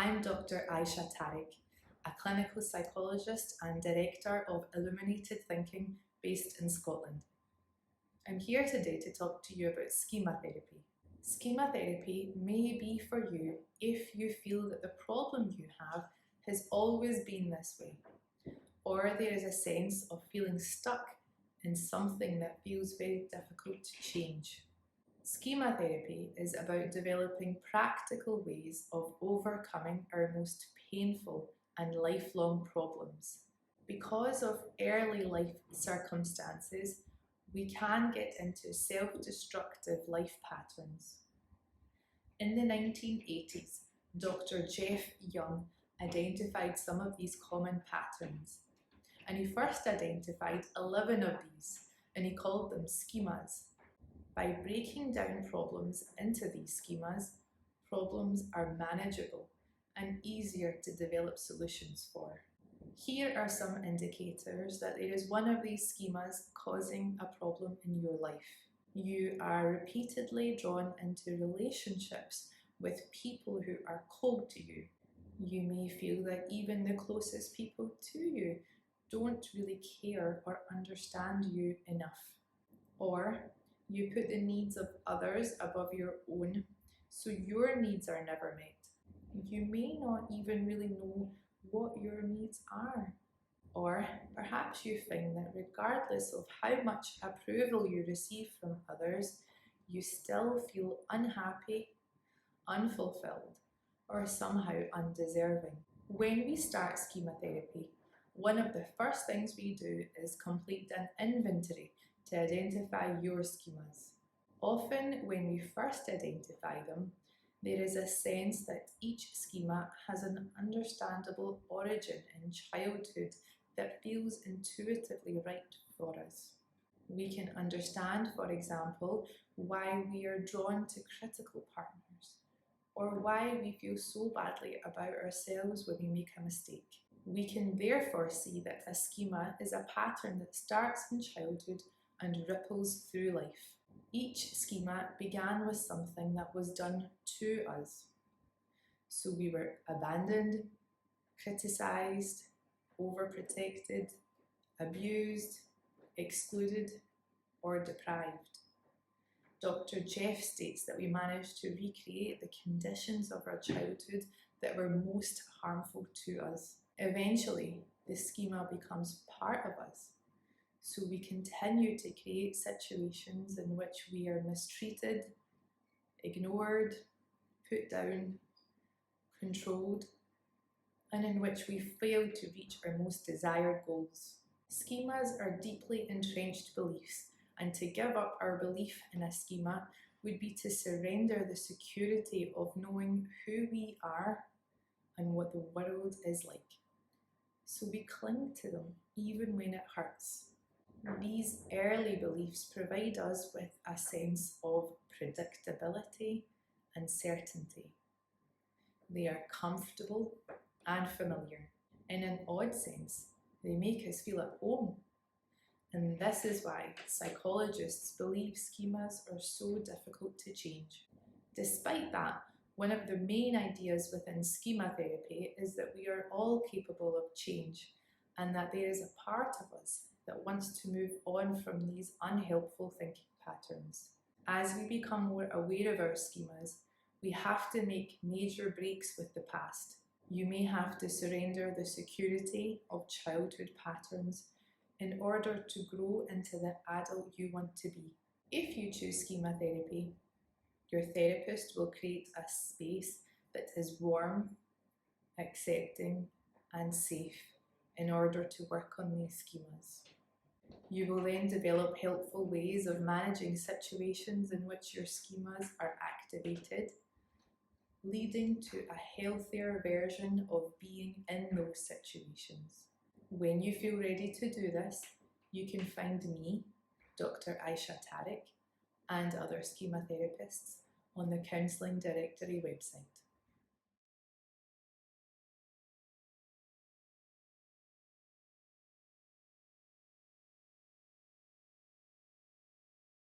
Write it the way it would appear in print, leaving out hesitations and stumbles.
I'm Dr. Aisha Tariq, a clinical psychologist and director of Illuminated Thinking based in Scotland. I'm here today to talk to you about schema therapy. Schema therapy may be for you if you feel that the problem you have has always been this way, or there is a sense of feeling stuck in something that feels very difficult to change. Schema therapy is about developing practical ways of overcoming our most painful and lifelong problems. Because of early life circumstances, we can get into self-destructive life patterns. In the 1980s, Dr. Jeff Young identified some of these common patterns, and he first identified 11 of these, and he called them schemas. By breaking down problems into these schemas, problems are manageable and easier to develop solutions for. Here are some indicators that there is one of these schemas causing a problem in your life. You are repeatedly drawn into relationships with people who are cold to you. You may feel that even the closest people to you don't really care or understand you enough. Or you put the needs of others above your own, so your needs are never met. You may not even really know what your needs are. Or perhaps you find that regardless of how much approval you receive from others, you still feel unhappy, unfulfilled, or somehow undeserving. When we start schema therapy, one of the first things we do is complete an inventory to identify your schemas. Often when we first identify them, there is a sense that each schema has an understandable origin in childhood that feels intuitively right for us. We can understand, for example, why we are drawn to critical partners, or why we feel so badly about ourselves when we make a mistake. We can therefore see that a schema is a pattern that starts in childhood and ripples through life. Each schema began with something that was done to us. So we were abandoned, criticised, overprotected, abused, excluded, or deprived. Dr. Jeff states that we managed to recreate the conditions of our childhood that were most harmful to us. Eventually, the schema becomes part of us. So we continue to create situations in which we are mistreated, ignored, put down, controlled, and in which we fail to reach our most desired goals. Schemas are deeply entrenched beliefs, and to give up our belief in a schema would be to surrender the security of knowing who we are and what the world is like. So we cling to them even when it hurts. These early beliefs provide us with a sense of predictability and certainty. They are comfortable and familiar. In an odd sense, they make us feel at home. And this is why psychologists believe schemas are so difficult to change. Despite that, one of the main ideas within schema therapy is that we are all capable of change, and that there is a part of us that wants to move on from these unhelpful thinking patterns. As we become more aware of our schemas, we have to make major breaks with the past. You may have to surrender the security of childhood patterns in order to grow into the adult you want to be. If you choose schema therapy, your therapist will create a space that is warm, accepting, and safe in order to work on these schemas. You will then develop helpful ways of managing situations in which your schemas are activated, leading to a healthier version of being in those situations. When you feel ready to do this, you can find me, Dr. Aisha Tariq, and other schema therapists on the Counselling Directory website.